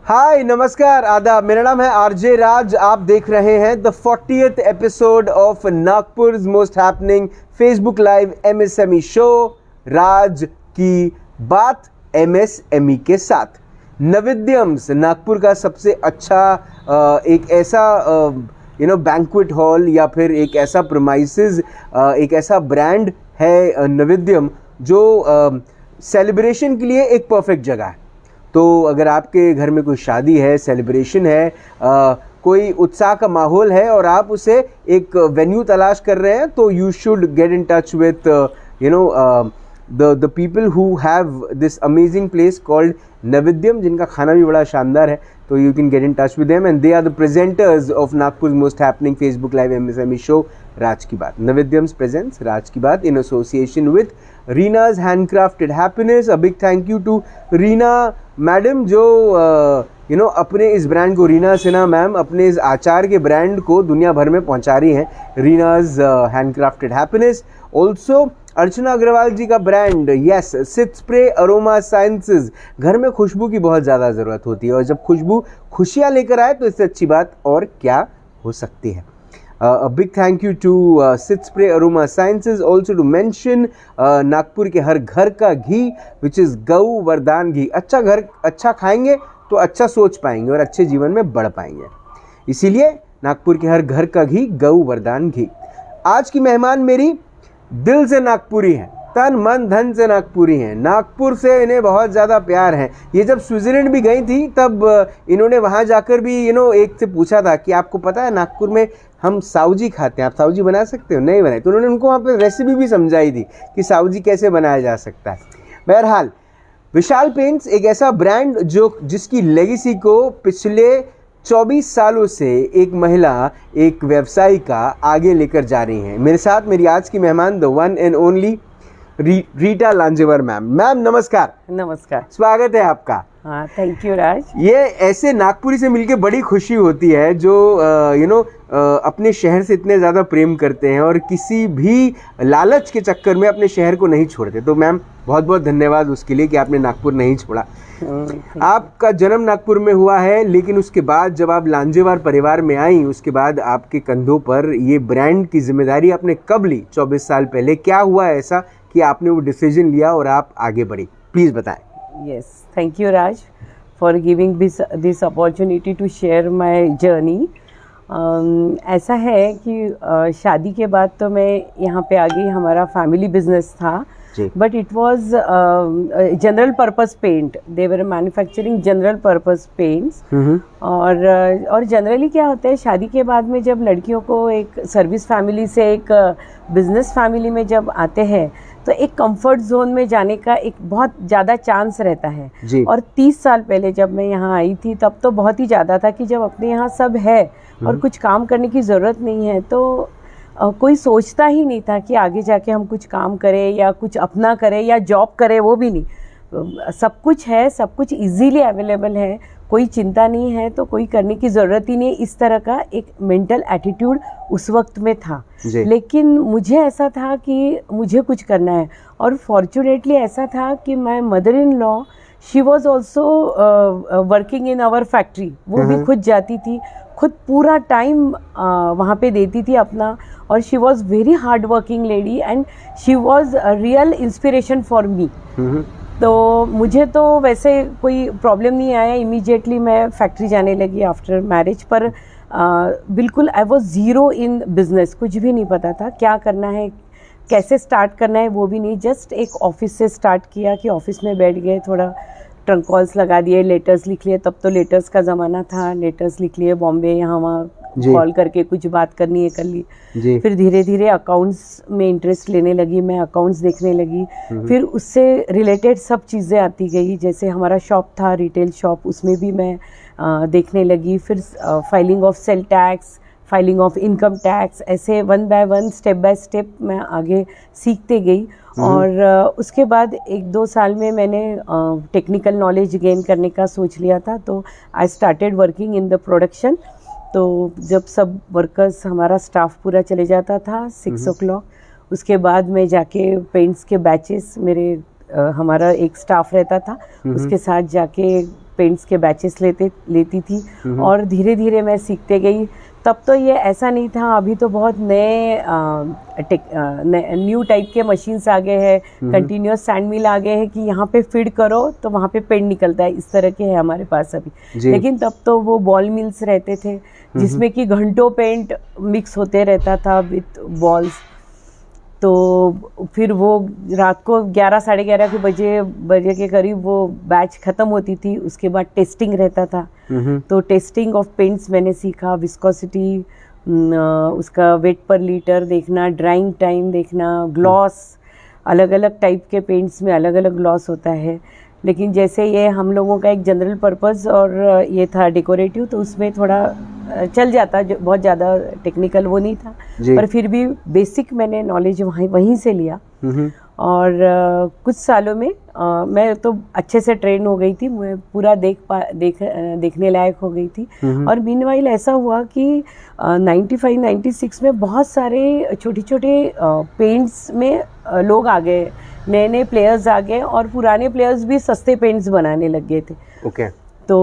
हाय, नमस्कार, आदाब। मेरा नाम है आरजे राज। आप देख रहे हैं the 40th episode of Nagpur's most happening Facebook live MSME show, राज की बात एमएसएमई के साथ। नविद्यम्स नागपुर का सबसे अच्छा एक ऐसा बैंक्वेट हॉल या फिर एक ऐसा प्रीमाइसेस, एक ऐसा ब्रांड है नविद्यम जो सेलिब्रेशन के लिए एक परफेक्ट जगह है। तो अगर आपके घर में कोई शादी है, सेलिब्रेशन है, कोई उत्साह का माहौल है और आप उसे एक वेन्यू तलाश कर रहे हैं, तो you should get in touch with the people who have this amazing place called Navidyam, जिनका खाना भी बड़ा शानदार है। तो you can get in touch with them and they are the presenters of Nagpur's most happening Facebook Live MSME show, राज की बात। Navidyam's presents राज की बात in association with Reena's Handcrafted Happiness। A big thank you to Reena madam जो अपने इस brand को, Reena Sinha ma'am अपने इस आचार के ब्रांड को दुनिया भर में पहुंचा रही हैं, Reena's handcrafted happiness. Also Archana Agarwal ji का brand yes sit spray aroma sciences. घर में खुशबू की बहुत ज़्यादा ज़रूरत होती है और जब खुशबू खुशियाँ लेकर आए तो इससे अच्छी बात और क्या हो सकती है। A big thank you to Sit Spray Aroma Sciences, also to mention Nagpur के हर घर का घी which is गऊ वरदान घी। अच्छा खाएंगे तो अच्छा सोच पाएंगे और अच्छे जीवन में बढ़ पाएंगे, इसीलिए नागपुर के हर घर का घी गऊ वरदान घी। आज की मेहमान मेरी दिल से नागपुरी हैं, तन मन धन से नागपुरी हैं। नागपुर से इन्हें बहुत ज़्यादा प्यार है। ये जब स्विट्ज़रलैंड भी गई थी तब इन्होंने वहाँ जाकर भी एक से पूछा था कि आपको पता है नागपुर में हम सावजी खाते हैं, आप सावजी बना सकते हो? नहीं बनाई। तो उन्होंने उनको वहाँ पे रेसिपी भी समझाई थी कि सावजी कैसे बनाया जा सकता है। बहरहाल विशाल पेंट्स एक ऐसा ब्रांड जिसकी लेगेसी को पिछले 24 सालों से एक महिला, एक व्यवसायिका आगे लेकर जा रही हैं। मेरे साथ मेरी आज की मेहमान the one and only Rita Lanjewar ma'am. Ma'am नमस्कार। नमस्कार, स्वागत है आपका। हाँ, थैंक यू राज। ये ऐसे नागपुरी से मिलके बड़ी खुशी होती है जो अपने शहर से इतने ज़्यादा प्रेम करते हैं और किसी भी लालच के चक्कर में अपने शहर को नहीं छोड़ते। तो मैम बहुत बहुत धन्यवाद उसके लिए कि आपने नागपुर नहीं छोड़ा। आपका जन्म नागपुर में हुआ है, लेकिन उसके बाद जब आप लांजेवार परिवार में आई, उसके बाद आपके कंधों पर ये ब्रांड की जिम्मेदारी आपने कब ली? 24 साल पहले क्या हुआ ऐसा कि आपने वो डिसीजन लिया और आप आगे बढ़ी? प्लीज़ बताएं। Yes, thank you Raj for giving this opportunity to share my journey. ऐसा है कि शादी के बाद तो मैं यहाँ पे आ गई। हमारा फैमिली बिजनेस था, but it was general purpose paint. They were manufacturing general purpose paints. और जनरली क्या होता है, शादी के बाद में जब लड़कियों को एक सर्विस फैमिली से एक बिजनेस फैमिली में जब आते हैं तो एक कंफर्ट जोन में जाने का एक बहुत ज़्यादा चांस रहता है। और 30 साल पहले जब मैं यहाँ आई थी तब तो बहुत ही ज़्यादा था कि जब अपने यहाँ सब है और कुछ काम करने की ज़रूरत नहीं है तो कोई सोचता ही नहीं था कि आगे जाके हम कुछ काम करें या कुछ अपना करें या जॉब करें, वो भी नहीं। सब कुछ है, सब कुछ इजीली अवेलेबल है, कोई चिंता नहीं है तो कोई करने की ज़रूरत ही नहीं। इस तरह का एक मेंटल एटीट्यूड उस वक्त में था। लेकिन मुझे ऐसा था कि मुझे कुछ करना है और फॉर्चुनेटली ऐसा था कि my mother in law she was also working in our factory. वो भी खुद जाती थी, खुद पूरा टाइम वहाँ पे देती थी अपना। और she was very hard working lady and she was real inspiration for me. तो मुझे तो वैसे कोई प्रॉब्लम नहीं आया। इमीडिएटली मैं फैक्ट्री जाने लगी आफ्टर मैरिज। पर बिल्कुल I was zero in business, कुछ भी नहीं पता था क्या करना है, कैसे स्टार्ट करना है, वो भी नहीं। जस्ट एक ऑफिस से स्टार्ट किया कि ऑफिस में बैठ गए, थोड़ा ट्रंक कॉल्स लगा दिए, लेटर्स लिख लिए। तब तो लेटर्स का ज़माना था, लेटर्स लिख लिए बॉम्बे, यहाँ वहाँ कॉल करके कुछ बात करनी है कर ली। फिर धीरे धीरे अकाउंट्स में इंटरेस्ट लेने लगी, मैं अकाउंट्स देखने लगी। फिर उससे रिलेटेड सब चीज़ें आती गई। जैसे हमारा शॉप था, रिटेल शॉप, उसमें भी मैं देखने लगी। फिर filing of sale tax, filing of income tax, ऐसे one by one step by step मैं आगे सीखते गई। और उसके बाद 1-2 साल में मैंने टेक्निकल नॉलेज गेन करने का सोच लिया था। तो I started working in the production. तो जब सब वर्कर्स, हमारा स्टाफ पूरा चले जाता था 6 o'clock, उसके बाद मैं जाके पेंट्स के बैचेस, हमारा एक स्टाफ रहता था, उसके साथ जाके पेंट्स के बैचेस लेती थी और धीरे धीरे मैं सीखते गई। तब तो ये ऐसा नहीं था, अभी तो बहुत नए न्यू टाइप के मशीन्स आ गए हैं, कंटिन्यूअस सैंड मिल आ गए हैं कि यहाँ पे फीड करो तो वहाँ पे पेंट निकलता है, इस तरह के है हमारे पास अभी। लेकिन तब तो वो बॉल मिल्स रहते थे जिसमें कि घंटों पेंट मिक्स होते रहता था विथ बॉल्स। तो फिर वो रात को 11 साढ़े 11 के बजे के करीब वो बैच ख़त्म होती थी, उसके बाद टेस्टिंग रहता था। तो टेस्टिंग ऑफ पेंट्स मैंने सीखा, विस्कोसिटी, उसका वेट पर लीटर देखना, ड्राइंग टाइम देखना, ग्लॉस, अलग अलग टाइप के पेंट्स में अलग अलग ग्लॉस होता है। लेकिन जैसे ये हम लोगों का एक जनरल पर्पस और ये था डेकोरेटिव, तो उसमें थोड़ा चल जाता, बहुत ज़्यादा टेक्निकल वो नहीं था, पर फिर भी बेसिक मैंने नॉलेज वहीं से लिया। और कुछ सालों में मैं तो अच्छे से ट्रेन हो गई थी, मैं पूरा देखने लायक हो गई थी। और मीनवाइल ऐसा हुआ कि 95-96 में बहुत सारे छोटे छोटे पेंट्स में लोग आ गए, नए नए प्लेयर्स आ गए और पुराने प्लेयर्स भी सस्ते पेंट्स बनाने लग गए थे। तो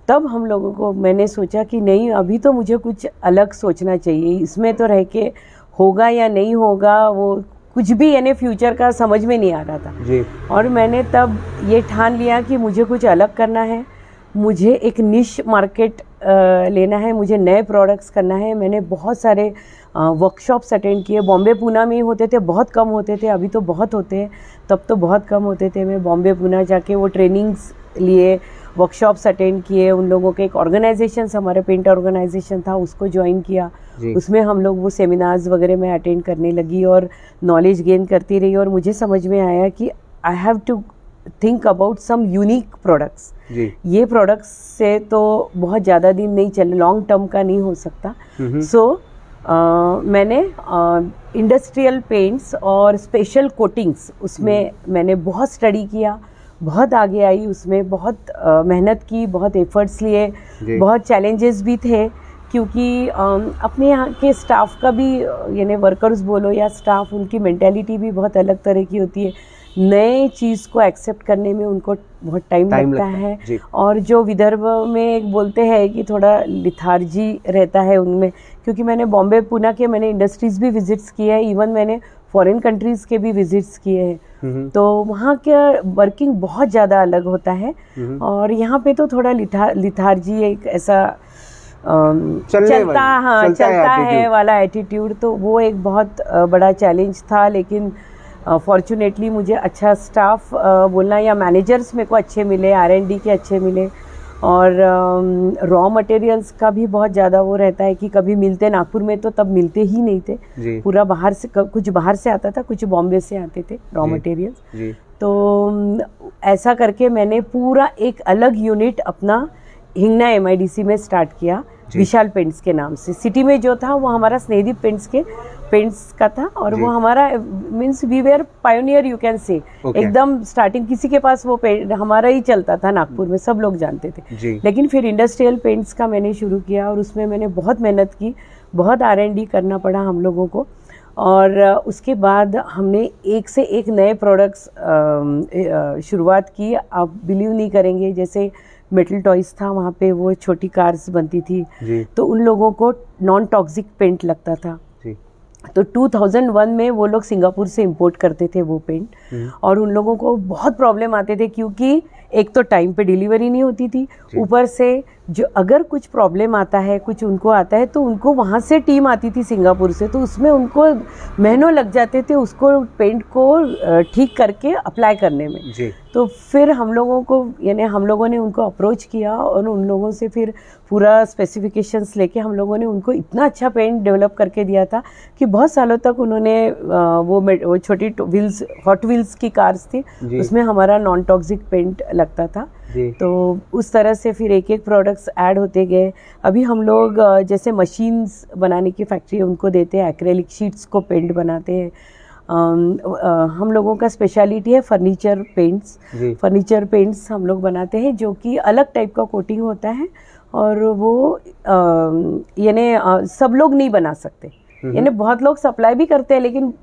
तब हम लोगों को, मैंने सोचा कि नहीं, अभी तो मुझे कुछ अलग सोचना चाहिए, इसमें तो रह के होगा या नहीं होगा वो कुछ भी, यानी फ्यूचर का समझ में नहीं आ रहा था जी। और मैंने तब ये ठान लिया कि मुझे कुछ अलग करना है, मुझे एक निश मार्केट लेना है, मुझे नए प्रोडक्ट्स करना है। मैंने बहुत सारे वर्कशॉप्स अटेंड किए, बॉम्बे पूना में ही होते थे, बहुत कम होते थे, अभी तो बहुत होते हैं, तब तो बहुत कम होते थे। मैं बॉम्बे पूना जाके वो ट्रेनिंग्स लिए, वर्कशॉप्स अटेंड किए, उन लोगों के एक ऑर्गेनाइजेशन, हमारा पेंट ऑर्गेनाइजेशन था, उसको ज्वाइन किया, उसमें हम लोग वो सेमिनार्स वगैरह में अटेंड करने लगी और नॉलेज गेन करती रही। और मुझे समझ में आया कि I have to think about some unique products. ये प्रोडक्ट्स से तो बहुत ज़्यादा दिन नहीं चले, लॉन्ग टर्म का नहीं हो सकता। सो मैंने इंडस्ट्रियल पेंट्स और स्पेशल कोटिंग्स, उसमें मैंने बहुत स्टडी किया, बहुत आगे आई, उसमें बहुत मेहनत की, बहुत एफर्ट्स लिए, बहुत चैलेंजेस भी थे, क्योंकि अपने यहाँ के स्टाफ का भी, यानी वर्कर्स बोलो या स्टाफ, उनकी मेंटालिटी भी बहुत अलग तरह की होती है। नए चीज़ को एक्सेप्ट करने में उनको बहुत टाइम लगता है। और जो विदर्भ में एक बोलते हैं कि थोड़ा लिथार्जी रहता है उनमें, क्योंकि मैंने बॉम्बे पूना के मैंने इंडस्ट्रीज़ भी विजिट्स किए हैं, इवन मैंने फॉरेन कंट्रीज़ के भी विजिट्स किए हैं। तो वहाँ का वर्किंग बहुत ज़्यादा अलग होता है और यहाँ पे तो थोड़ा लिथार्जी, एक ऐसा चलता है वाला एटीट्यूड, तो वो एक बहुत बड़ा चैलेंज था। लेकिन फॉर्चुनेटली मुझे अच्छा स्टाफ बोलना या मैनेजर्स मेरे को अच्छे मिले, R&D के अच्छे मिले, और रॉ मटेरियल्स का भी बहुत ज़्यादा वो रहता है कि कभी मिलते, नागपुर में तो तब मिलते ही नहीं थे, पूरा बाहर से, कुछ बाहर से आता था, कुछ बॉम्बे से आते थे रॉ मटेरियल्स। तो ऐसा करके मैंने पूरा एक अलग यूनिट अपना हिंगना MIDC में स्टार्ट किया, विशाल पेंट्स के नाम से। सिटी में जो था वो हमारा स्नेहदीप पेंट्स का था, और वो हमारा means we were pioneer, you can say, एकदम स्टार्टिंग, किसी के पास वो पेंट हमारा ही चलता था नागपुर में, सब लोग जानते थे। लेकिन फिर इंडस्ट्रियल पेंट्स का मैंने शुरू किया और उसमें मैंने बहुत मेहनत की, बहुत R&D करना पड़ा हम लोगों को। और उसके बाद हमने एक से एक नए प्रोडक्ट्स शुरुआत की। आप बिलीव नहीं करेंगे, जैसे मेटल टॉयज था, वहाँ पे वो छोटी कार्स बनती थी, तो उन लोगों को नॉन टॉक्सिक पेंट लगता था। तो 2001 में वो लोग सिंगापुर से इंपोर्ट करते थे वो पेंट, और उन लोगों को बहुत प्रॉब्लम आते थे, क्योंकि एक तो टाइम पे डिलीवरी नहीं होती थी, ऊपर से जो अगर कुछ प्रॉब्लम आता है, कुछ उनको आता है, तो उनको वहाँ से टीम आती थी सिंगापुर से, तो उसमें उनको महीनों लग जाते थे उसको पेंट को ठीक करके अप्लाई करने में। तो फिर हम लोगों को, यानी हम लोगों ने उनको अप्रोच किया और उन लोगों से फिर पूरा स्पेसिफिकेशंस लेके हम लोगों ने उनको इतना अच्छा पेंट डेवलप करके दिया था कि बहुत सालों तक उन्होंने वो छोटी व्हील्स, हॉट व्हील्स की कार्स थी, उसमें हमारा नॉन टॉक्सिक पेंट लगता था। तो उस तरह से फिर एक एक प्रोडक्ट्स ऐड होते गए। अभी हम लोग जैसे मशीन्स बनाने की फैक्ट्री उनको देते हैं, एक्रेलिक शीट्स को पेंट बनाते हैं। हम लोगों का स्पेशलिटी है फर्नीचर पेंट्स। फर्नीचर पेंट्स हम लोग बनाते हैं, जो कि अलग टाइप का कोटिंग होता है, और वो यानी सब लोग नहीं बना सकते, यानी बहुत लोग सप्लाई भी करते हैं, लेकिन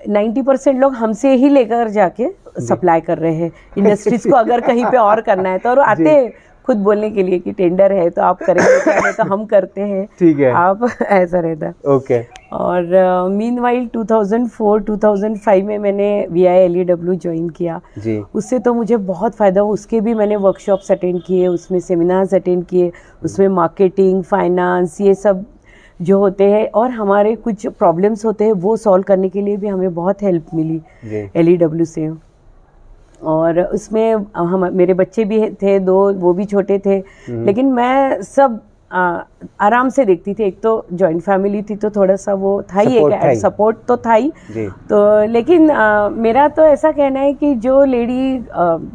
90% लोग हमसे ही लेकर जाके सप्लाई कर रहे हैं इंडस्ट्रीज को, अगर कहीं पे और करना है तो, और आते हैं खुद बोलने के लिए कि टेंडर है तो आप करेंगे क्या, नहीं तो हम करते हैं, ठीक है, आप ऐसा रहता है। ओके। और मीनवाइल 2004-2005 में मैंने VILEW ज्वाइन किया जी। उससे तो मुझे बहुत फ़ायदा हुआ। उसके भी मैंने वर्कशॉप्स अटेंड किए, उसमें सेमिनार्स अटेंड किए, उसमें मार्केटिंग, फाइनेंस, ये सब जो होते हैं, और हमारे कुछ प्रॉब्लम्स होते हैं वो सॉल्व करने के लिए भी हमें बहुत हेल्प मिली LEW से। और उसमें हम, मेरे बच्चे भी थे 2, वो भी छोटे थे, लेकिन मैं सब आराम से देखती थी। एक तो जॉइंट फैमिली थी तो थोड़ा सा वो था ही, एक सपोर्ट तो था ही। तो लेकिन मेरा तो ऐसा कहना है कि जो लेडी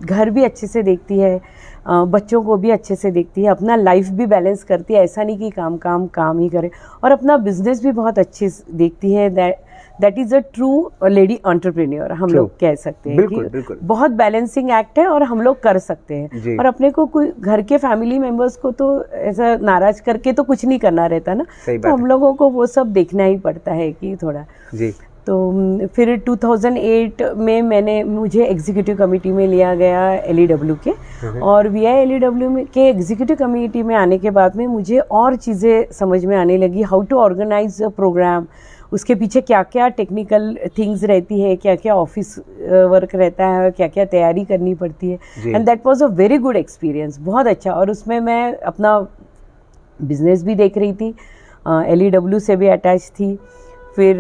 घर भी अच्छे से देखती है, बच्चों को भी अच्छे से देखती है, अपना लाइफ भी बैलेंस करती है, ऐसा नहीं कि काम काम काम ही करे, और अपना बिजनेस भी बहुत अच्छे से देखती है, that is a true lady entrepreneur हम लोग कह सकते हैं। बिल्कुल, कि बिल्कुल। बहुत बैलेंसिंग एक्ट है और हम लोग कर सकते हैं। और अपने को कोई घर के फैमिली मेंबर्स को तो ऐसा नाराज करके तो कुछ नहीं करना रहता ना, तो हम लोगों को वो सब देखना ही पड़ता है कि थोड़ा जी। तो फिर 2008 में मुझे एग्जीक्यूटिव कमेटी में लिया गया LEW के, और VILEW के एग्जीक्यूटिव कमेटी में आने के बाद में मुझे और चीज़ें समझ में आने लगी, how to organise a programme, उसके पीछे क्या क्या टेक्निकल थिंग्स रहती है, क्या क्या ऑफिस वर्क रहता है, क्या क्या तैयारी करनी पड़ती है, and that was a very good experience, बहुत अच्छा। और उसमें मैं अपना बिजनेस भी देख रही थी, LEW से भी अटैच थी। फिर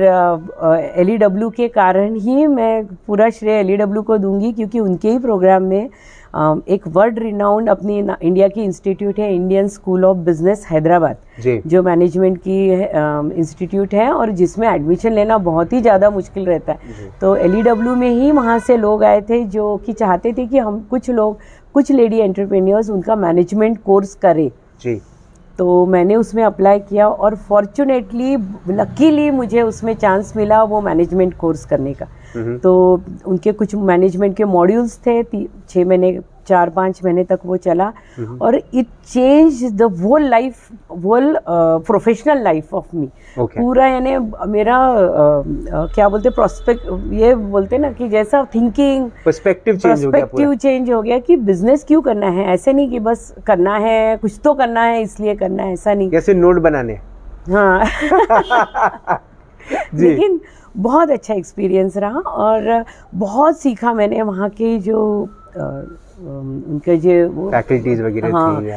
LEW के कारण ही मैं पूरा श्रेय LEW को दूंगी, क्योंकि उनके ही प्रोग्राम में एक वर्ल्ड रिनाउंड अपनी इंडिया की इंस्टीट्यूट है, Indian school of business Hyderabad, जो मैनेजमेंट की इंस्टीट्यूट है, और जिसमें एडमिशन लेना बहुत ही ज़्यादा मुश्किल रहता है। तो LEW में ही वहाँ से लोग आए थे जो कि चाहते थे कि हम कुछ लेडी एंटरप्रेन्योर्स उनका मैनेजमेंट कोर्स करें। जी। तो मैंने उसमें अप्लाई किया, और फॉर्चुनेटली लकीली मुझे उसमें चांस मिला वो मैनेजमेंट कोर्स करने का। तो उनके कुछ मैनेजमेंट के मॉड्यूल्स थे, 6 महीने 4-5 महीने तक वो चला, और it change the whole professional life of me. पूरा यानी मेरा क्या बोलते प्रोस्पेक्ट, ये बोलते ना कि जैसा थिंकिंग पर्सपेक्टिव चेंज हो गया कि बिजनेस क्यों करना है, ऐसे नहीं कि बस करना है, कुछ तो करना है इसलिए करना है, ऐसा नहीं, कैसे नोट बनाने। हाँ लेकिन बहुत अच्छा एक्सपीरियंस रहा, और बहुत सीखा मैंने वहाँ के जो उनके जो फैकल्टीज वगैरह थी,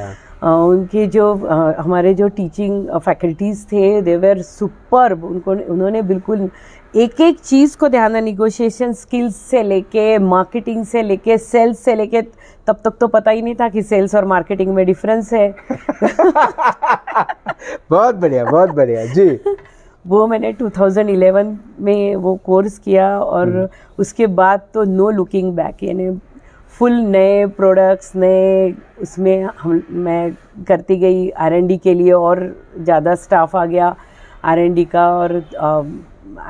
उनके जो हमारे जो टीचिंग फैकल्टीज थे, दे वर सुपर्ब। उन्होंने बिल्कुल एक एक चीज़ को ध्यान में, निगोशिएशन स्किल्स से लेके, मार्केटिंग से लेके, सेल्स से लेके, तब तक तो पता ही नहीं था कि सेल्स और मार्केटिंग में डिफरेंस है। बहुत बढ़िया जी। वो मैंने 2011 में वो कोर्स किया, और उसके बाद तो नो लुकिंग बैक, यानी फुल नए प्रोडक्ट्स, नए उसमें मैं करती गई R&D के लिए, और ज़्यादा स्टाफ आ गया R&D का, और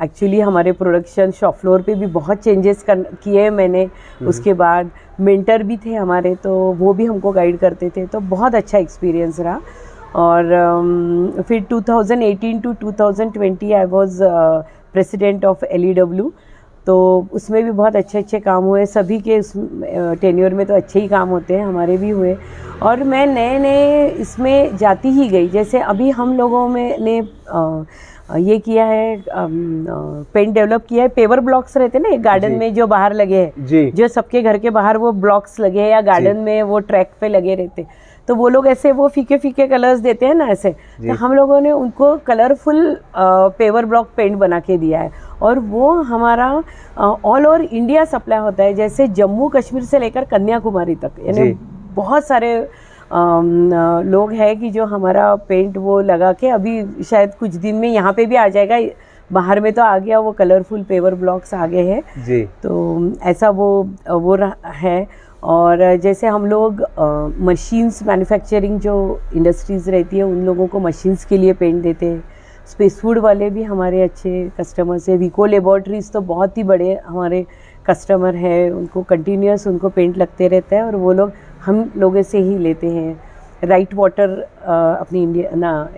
एक्चुअली हमारे प्रोडक्शन शॉप फ्लोर पे भी बहुत चेंजेस किए मैंने। उसके बाद मेंटर भी थे हमारे, तो वो भी हमको गाइड करते थे, तो बहुत अच्छा एक्सपीरियंस रहा। और फिर 2018 to 2020 I was president of LEW, तो उसमें भी बहुत अच्छे अच्छे काम हुए, सभी के उस टेन्योर में तो अच्छे ही काम होते हैं, हमारे भी हुए। और मैं नए इसमें जाती ही गई, जैसे अभी हम लोगों में ने ये किया है, पेंट डेवलप किया है, पेवर ब्लॉक्स रहते हैं ना एक गार्डन में जो बाहर लगे हैं, जो सबके घर के बाहर वो ब्लॉक्स लगे हैं, या गार्डन में वो ट्रैक पे लगे रहते, तो वो लोग ऐसे वो फीके फीके कलर्स देते हैं ना ऐसे, तो हम लोगों ने उनको कलरफुल पेवर ब्लॉक पेंट बना के दिया है, और वो हमारा ऑल ओवर इंडिया सप्लाई होता है, जैसे जम्मू कश्मीर से लेकर कन्याकुमारी तक, यानी बहुत सारे लोग हैं कि जो हमारा पेंट वो लगा के, अभी शायद कुछ दिन में यहाँ पे भी आ जाएगा, बाहर में तो आ गया, वो कलरफुल पेवर ब्लॉक्स आ गए हैं जी। तो ऐसा वो है। और जैसे हम लोग मशीन्स मैन्युफैक्चरिंग जो इंडस्ट्रीज़ रहती है, उन लोगों को मशीन्स के लिए पेंट देते हैं। स्पेस फूड वाले भी हमारे अच्छे कस्टमर्स हैं, विको लेबॉर्ट्रीज तो बहुत ही बड़े हमारे कस्टमर है, उनको कंटिन्यूस उनको पेंट लगते रहता है, और वो लोग हम लोगों से ही लेते हैं। राइट वाटर अपनी इंडिया ना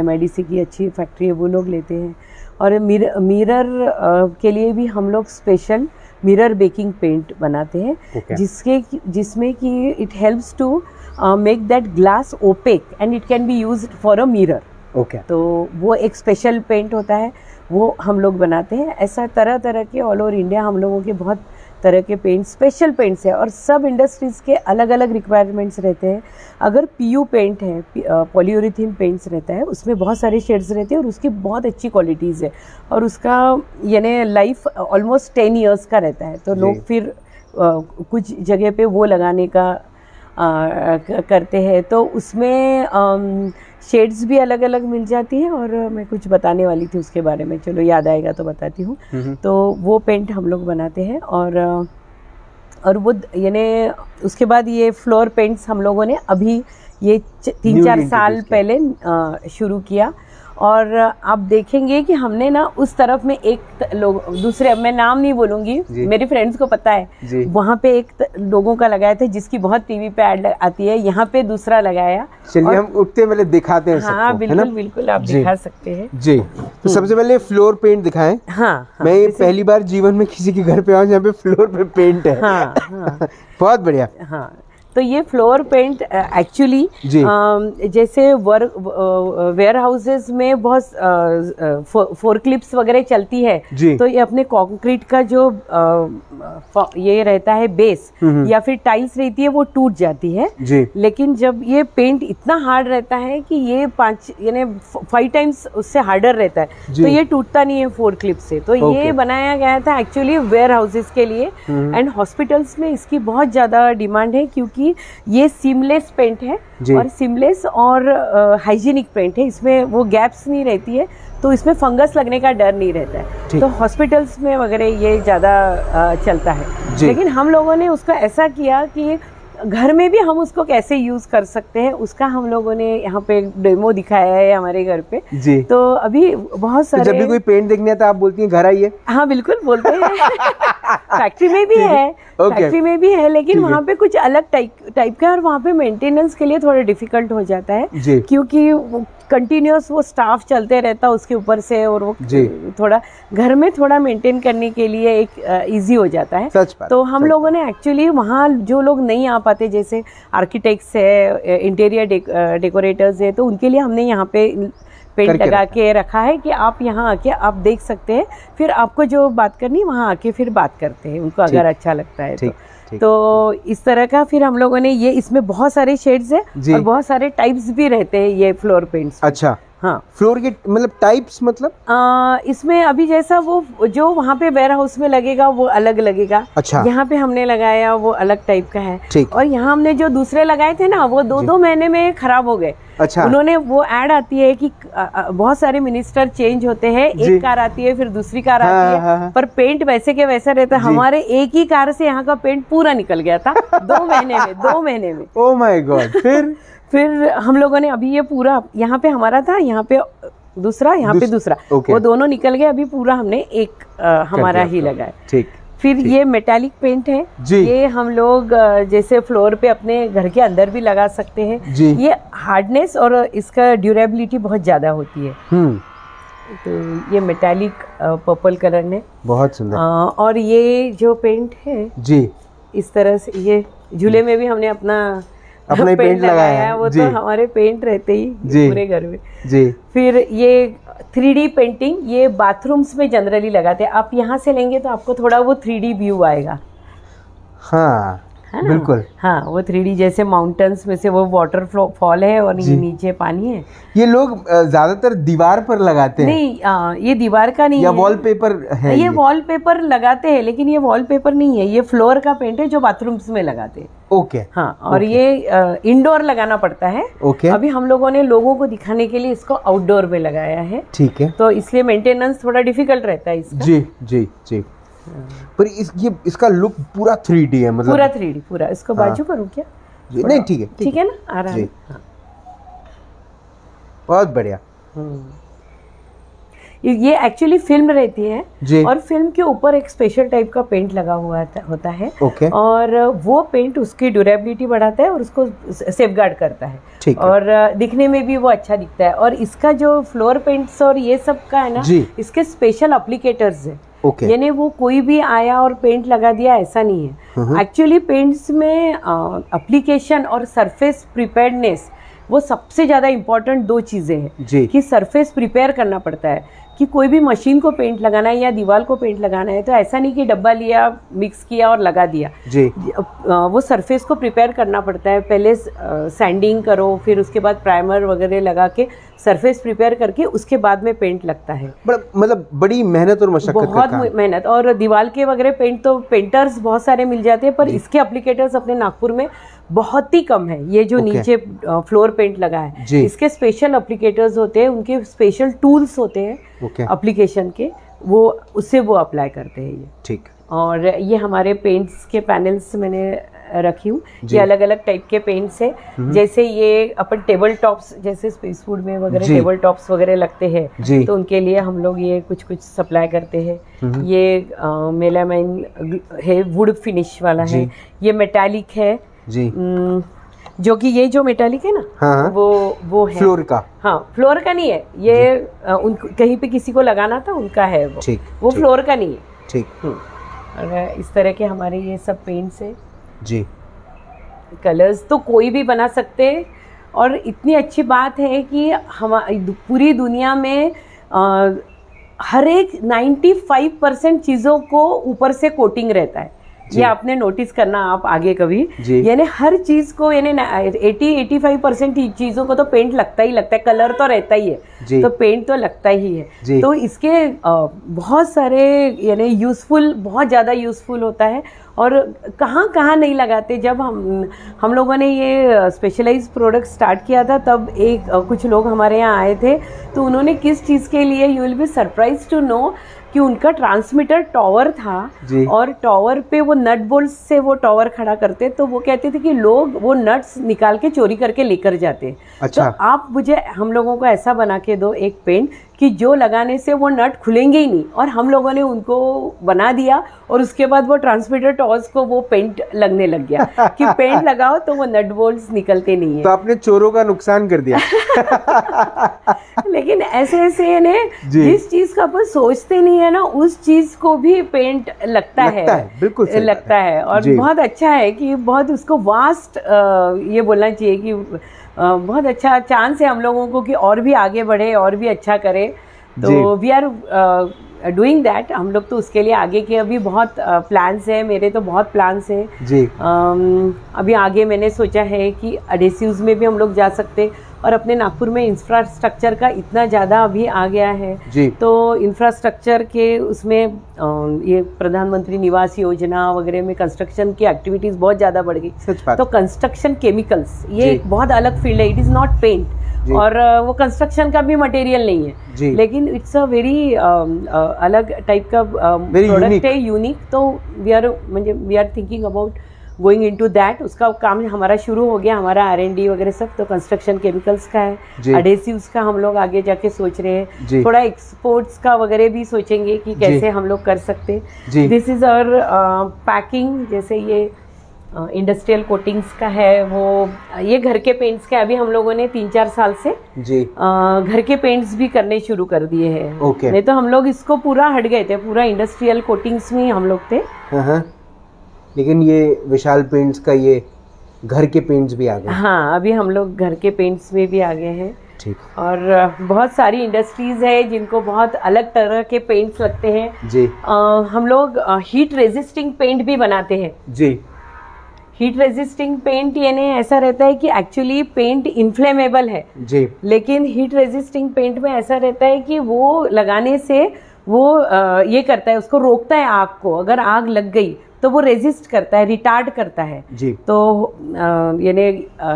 MIDC की अच्छी फैक्ट्री है, वो लोग लेते हैं। और मिरर के लिए भी हम लोग स्पेशल मिरर बेकिंग पेंट बनाते हैं, Okay. जिसमें कि it helps to make that glass opaque and it can be used for a mirror. Okay तो वो एक स्पेशल पेंट होता है, वो हम लोग बनाते हैं। ऐसा तरह तरह के ऑल ओवर इंडिया हम लोगों के बहुत तरह के पेंट, स्पेशल पेंट्स है, और सब इंडस्ट्रीज़ के अलग अलग रिक्वायरमेंट्स रहते हैं। अगर पीयू पेंट है, पॉलीयूरेथीन पेंट्स रहता है, उसमें बहुत सारे शेड्स रहते हैं और उसकी बहुत अच्छी क्वालिटीज़ है, और उसका यानी लाइफ ऑलमोस्ट 10 ईयर्स का रहता है। तो लोग फिर कुछ जगह पे वो लगाने का करते हैं, तो उसमें शेड्स भी अलग अलग मिल जाती है। और मैं कुछ बताने वाली थी उसके बारे में, चलो याद आएगा तो बताती हूँ। तो वो पेंट हम लोग बनाते हैं, और वो यानी उसके बाद ये फ्लोर पेंट्स हम लोगों ने अभी ये 3-4 साल पहले शुरू किया। और आप देखेंगे कि हमने ना उस तरफ में एक लोग दूसरे, मैं नाम नहीं बोलूंगी, मेरे फ्रेंड्स को पता है, वहाँ पे एक लोगों का लगाया था जिसकी बहुत टीवी पे ऐड आती है, यहाँ पे दूसरा लगाया। चलिए हम उठते पहले दिखाते हैं सबको, हाँ बिल्कुल बिल्कुल, आप दिखा सकते हैं जी। तो सबसे पहले फ्लोर पेंट दिखाएं। हाँ, मैं ये पहली बार जीवन में किसी के घर पे आऊँ जहाँ पे फ्लोर पे पेंट है। हाँ हाँ बहुत बढ़िया। हाँ, तो ये फ्लोर पेंट एक्चुअली जैसे वेयर हाउसेस में बहुत फोरक्लिप्स वगैरह चलती है, तो ये अपने कंक्रीट का जो ये रहता है बेस या फिर टाइल्स रहती है, वो टूट जाती है जी। लेकिन जब ये पेंट इतना हार्ड रहता है कि ये 5 टाइम्स उससे हार्डर रहता है, तो ये टूटता नहीं है फोरक्लिप से। तो ये बनाया गया था एक्चुअली वेयर हाउसेस के लिए, एंड हॉस्पिटल्स में इसकी बहुत ज्यादा डिमांड है, क्योंकि ये सीमलेस पेंट है और सीमलेस और हाइजीनिक पेंट है। इसमें वो गैप्स नहीं रहती है, तो इसमें फंगस लगने का डर नहीं रहता है। तो हॉस्पिटल्स में वगैरह ये ज़्यादा चलता है। लेकिन हम लोगों ने उसको ऐसा किया कि घर में भी हम उसको कैसे यूज़ कर सकते हैं, उसका हम लोगों ने यहाँ पे डेमो दिखाया है हमारे घर पे जी। तो अभी बहुत सारे, तो जब भी कोई पेंट देखने आता आप बोलती हैं घर आइए? हाँ बिल्कुल बोलते हैं। फैक्ट्री में भी है, फैक्ट्री में भी है, लेकिन वहाँ पे कुछ अलग टाइप का, और वहाँ पे मेंटेनेंस के लिए थोड़ा डिफिकल्ट हो जाता है, क्योंकि कंटिन्यूस वो स्टाफ चलते रहता है उसके ऊपर से, और वो थोड़ा घर में थोड़ा मेंटेन करने के लिए एक इजी हो जाता है। तो हम लोगों ने एक्चुअली वहाँ जो लोग नहीं आ पाते, जैसे आर्किटेक्ट्स है, इंटीरियर डेकोरेटर्स है, तो उनके लिए हमने यहाँ पे पेंट लगा के रखा है कि आप यहाँ आके आप देख सकते हैं, फिर आपको जो बात करनी वहाँ आके फिर बात करते हैं उनको, अगर अच्छा लगता है तो इस तरह का। फिर हम लोगों ने ये, इसमें बहुत सारे शेड्स है और बहुत सारे टाइप्स भी रहते हैं ये फ्लोर पेंट्स। अच्छा, हाँ, फ्लोर के मतलब टाइप्स, मतलब इसमें अभी जैसा वो जो वहाँ पे वेयर हाउस में लगेगा वो अलग लगेगा। अच्छा, यहाँ पे हमने लगाया वो अलग टाइप का है, और यहाँ हमने जो दूसरे लगाए थे ना, वो 2-2 महीने में खराब हो गए। अच्छा, उन्होंने वो ऐड आती है कि बहुत सारे मिनिस्टर चेंज होते हैं, एक कार आती है फिर दूसरी कार आती है, पर पेंट वैसे के वैसा रहता है। हमारे एक ही कार से यहाँ का पेंट पूरा निकल गया था 2 महीने में। Oh my God. फिर हम लोगों ने अभी ये पूरा, यहाँ पे हमारा था, यहाँ पे दूसरा, यहाँ पे दूसरा, वो दोनों निकल गए। अभी पूरा हमने एक हमारा ही लगाया। ठीक। फिर ये मेटालिक पेंट है, ये हम लोग जैसे फ्लोर पे अपने घर के अंदर भी लगा सकते हैं। ये हार्डनेस और इसका ड्यूरेबिलिटी बहुत ज्यादा होती है। तो ये मेटालिक पर्पल कलर ने, बहुत सुंदर। और ये जो पेंट है जी, इस तरह से, ये झूले में भी हमने अपना पेंट लगाया है, वो तो हमारे पेंट रहते ही पूरे घर में जी। फिर ये 3D पेंटिंग, ये बाथरूम्स में जनरली लगाते हैं। आप यहाँ से लेंगे तो आपको थोड़ा वो 3D व्यू आएगा। हाँ बिल्कुल, हाँ, वो 3D जैसे माउंटेन्स में से वो वाटर फॉल है और ये नीचे पानी है। ये लोग ज्यादातर दीवार पर लगाते हैं। नहीं, ये दीवार का नहीं या है, वॉलपेपर है। ये वॉलपेपर लगाते हैं, लेकिन ये वॉलपेपर नहीं है, ये फ्लोर का पेंट है जो बाथरूम्स में लगाते हैं। ओके, हाँ, और ये इंडोर लगाना पड़ता है। ओके, अभी हम लोगों ने लोगों को दिखाने के लिए इसको आउटडोर में लगाया है। ठीक है, तो इसलिए मेंटेनेंस थोड़ा डिफिकल्ट रहता है इसका। जी जी जी। पर इसका लुक पूरा 3D है, मतलब पूरा 3D पूरा। इसको बाजू करूँ क्या? नहीं, ठीक है, ठीक है ना, आ रहा है। हाँ। बहुत बढ़िया। ये एक्चुअली फिल्म रहती है जी। और फिल्म के ऊपर एक स्पेशल टाइप का पेंट लगा हुआ होता है। ओके। और वो पेंट उसकी ड्यूरेबिलिटी बढ़ाता है और उसको सेफगार्ड करता है। ठीक है। और दिखने में भी वो अच्छा दिखता है। और इसका जो फ्लोर पेंट्स और ये सब का है ना, जी। इसके स्पेशल एप्लीकेटर्स है। ओके। यानी वो कोई भी आया और पेंट लगा दिया ऐसा नहीं है। एक्चुअली पेंट्स में एप्लीकेशन और सरफेस प्रिपेयर्डनेस वो सबसे ज़्यादा इम्पोर्टेंट दो चीज़ें हैं। जी। कि सरफेस प्रिपेयर करना पड़ता है कि कोई भी मशीन को पेंट लगाना है या दीवार को पेंट लगाना है तो ऐसा नहीं कि डब्बा लिया, मिक्स किया और लगा दिया। जी। वो सरफेस को प्रिपेयर करना पड़ता है। पहले सैंडिंग करो, फिर उसके बाद प्राइमर वगैरह लगा के सरफेस प्रिपेयर करके उसके बाद में पेंट लगता है। मतलब बड़ी मेहनत और मशक्कत का बहुत काम। मेहनत। और दीवार के वगैरह पेंट तो पेंटर्स बहुत सारे मिल जाते हैं, पर इसके एप्लीकेटर्स अपने नागपुर में बहुत ही कम है। ये जो नीचे फ्लोर पेंट लगा है, इसके स्पेशल एप्लीकेटर्स होते हैं, उनके स्पेशल टूल्स होते हैं एप्लीकेशन के, वो उससे वो अप्लाई करते हैं ये। ठीक। और ये हमारे पेंट्स के पैनल्स मैंने रखी हूँ। ये अलग अलग टाइप के पेंट्स है। जैसे ये अपन टेबल टॉप्स, जैसे स्पेस फूड में वगैरह टेबल टॉप्स वगैरह लगते हैं, तो उनके लिए हम लोग ये कुछ कुछ सप्लाई करते हैं। ये मेलामाइन है, वुड फिनिश वाला है। ये मेटालिक है जी। जो कि ये जो मेटालिक है ना, हाँ। वो है फ्लोर का। हाँ, फ्लोर का नहीं है ये। कहीं पे किसी को लगाना था उनका है वो। वो फ्लोर का नहीं है। ठीक। और इस तरह के हमारे ये सब पेंट्स है जी। कलर्स तो कोई भी बना सकते हैं। और इतनी अच्छी बात है कि हम पूरी दुनिया में हर एक 95% चीज़ों को ऊपर से कोटिंग रहता है। ये आपने नोटिस करना आप आगे कभी, यानी हर चीज को, यानी 80-85% चीजों को तो पेंट लगता ही लगता है। कलर तो रहता ही है, तो पेंट तो लगता ही है। तो इसके बहुत सारे यानी यूजफुल, बहुत ज़्यादा यूजफुल होता है। और कहाँ कहाँ नहीं लगाते। जब हम लोगों ने ये स्पेशलाइज्ड प्रोडक्ट स्टार्ट किया था, तब कुछ लोग हमारे यहाँ आए थे, तो उन्होंने किस चीज़ के लिए, you will be surprise to know कि उनका ट्रांसमीटर टॉवर था और टॉवर पे वो नट बोल्ट से वो टॉवर खड़ा करते, तो वो कहते थे कि लोग वो नट्स निकाल के चोरी करके लेकर जाते। अच्छा। तो आप मुझे, हम लोगों को ऐसा बना के दो एक पेंट कि जो लगाने से वो नट खुलेंगे ही नहीं। और हम लोगों ने उनको बना दिया और उसके बाद वो ट्रांसमीटर टॉवर्स को वो पेंट लगने लग गया कि पेंट लगाओ तो वो नट बोल्ट्स निकलते नहीं है। तो आपने चोरों का नुकसान कर दिया। लेकिन ऐसे ऐसे ने जिस चीज का अपन सोचते नहीं है ना, उस चीज को भी पेंट लगता है। बिल्कुल लगता है। और बहुत अच्छा है कि बहुत उसको वास्ट, ये बोलना चाहिए कि बहुत अच्छा चांस है हम लोगों को कि और भी आगे बढ़े और भी अच्छा करे। तो वी आर डूइंग दैट। हम लोग तो उसके लिए आगे के अभी बहुत प्लान्स हैं। मेरे तो बहुत प्लान्स हैं जी। अभी आगे मैंने सोचा है कि एडेसिव्स में भी हम लोग जा सकते। और अपने नागपुर में इंफ्रास्ट्रक्चर का इतना ज़्यादा अभी आ गया है जी। तो इंफ्रास्ट्रक्चर के उसमें ये प्रधानमंत्री निवास योजना वगैरह में कंस्ट्रक्शन की एक्टिविटीज़ बहुत ज़्यादा बढ़ गई। तो कंस्ट्रक्शन केमिकल्स ये एक बहुत अलग फील्ड है। इट इज़ नॉट पेंट और वो कंस्ट्रक्शन का भी मटेरियल नहीं है, लेकिन इट्स अ वेरी अलग टाइप का प्रोडक्ट है, यूनिक। तो we are thinking about going into that. उसका काम हमारा शुरू हो गया, हमारा R&D वगैरह सब तो कंस्ट्रक्शन केमिकल्स का है। एडेसिव्स का हम लोग आगे जाके सोच रहे हैं। थोड़ा एक्सपोर्ट्स का वगैरह भी सोचेंगे कि कैसे हम लोग कर सकते। This is our packing. जैसे ये इंडस्ट्रियल कोटिंग्स का है, वो ये घर के पेंट्स का। अभी हम लोगों ने 3-4 साल से घर के पेंट्स भी करने शुरू कर दिए हैं। नहीं तो हम लोग इसको पूरा हट गए थे, पूरा इंडस्ट्रियल कोटिंग्स में हम लोग थे। लेकिन ये विशाल पेंट्स का ये घर के पेंट्स भी आ गए। हाँ, अभी हम लोग घर के पेंट्स में भी आ गए हैं। ठीक। और बहुत सारी इंडस्ट्रीज है जिनको बहुत अलग तरह के पेंट्स लगते हैं जी। हम लोग हीट रेजिस्टिंग पेंट भी बनाते हैं जी। हीट रेजिस्टिंग पेंट यानी ऐसा रहता है कि एक्चुअली पेंट इन्फ्लेमेबल है जी, लेकिन हीट रेजिस्टिंग पेंट में ऐसा रहता है कि वो लगाने से वो ये करता है, उसको रोकता है आग को। अगर आग लग गई तो वो रेजिस्ट करता है, रिटार्ड करता है जी। तो यानी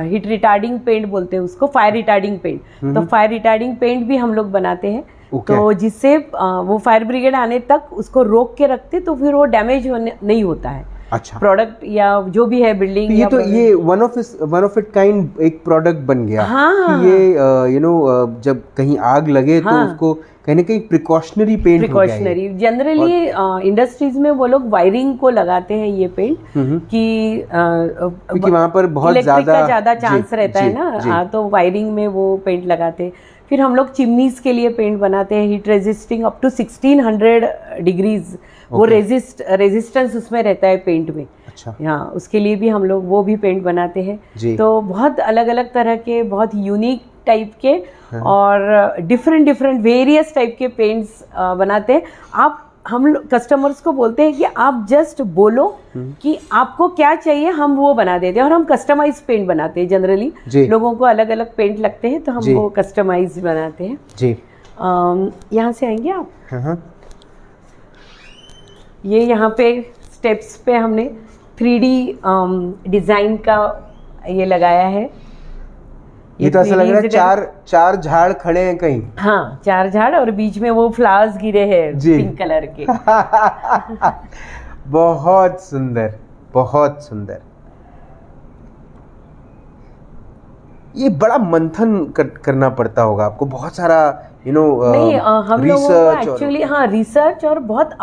हीट रिटार्डिंग पेंट बोलते हैं उसको, फायर रिटार्डिंग पेंट। तो फायर रिटार्डिंग पेंट भी हम लोग बनाते हैं। तो जिससे वो फायर ब्रिगेड आने तक उसको रोक के रखते, तो फिर वो डैमेज नहीं होता है। अच्छा। प्रोडक्ट या जो भी है बिल्डिंग, ये वन ऑफ इट काइंड एक प्रोडक्ट बन गया। हाँ। कि ये जब कहीं आग लगे तो उसको कहीं ना कहीं प्रिकॉशनरी पेंट हो गया है। प्रिकॉशनरी जनरली इंडस्ट्रीज में वो लोग वायरिंग को लगाते हैं ये पेंट कि क्योंकि वहाँ पर बहुत इलेक्ट्रिक का ज़्यादा जी, चांस रहता है ना, जी। तो वायरिंग में वो पेंट लगाते हैं। फिर हम लोग चिमनीज के लिए पेंट बनाते हैं, heat resisting up to 1600 degrees वो रेजिस्टेंस उसमें रहता है पेंट में। अच्छा, हाँ, उसके लिए भी हम लोग वो भी पेंट बनाते हैं। जी। तो बहुत अलग अलग तरह के, बहुत यूनिक टाइप के और डिफरेंट वेरियस टाइप के पेंट्स बनाते हैं। आप हम कस्टमर्स को बोलते हैं कि आप जस्ट बोलो कि आपको क्या चाहिए, हम वो बना देते हैं। और हम कस्टमाइज पेंट बनाते हैं जनरली, लोगों को अलग अलग पेंट लगते हैं तो हम वो कस्टमाइज बनाते हैं जी। यहाँ से आएंगे आप। हाँ, ये यहाँ पे स्टेप्स पे हमने 3D डिजाइन का ये लगाया है। ये तो ऐसा लग रहा है चार झाड़ खड़े हैं कहीं। हाँ, 4 झाड़ और बीच में वो फ्लावर्स गिरे हैं पिंक कलर के। बहुत सुंदर, बहुत सुंदर। ये बड़ा मंथन करना पड़ता होगा आपको, बहुत सारा नहीं, हम लोगों को एक्चुअली रिसर्च और बहुत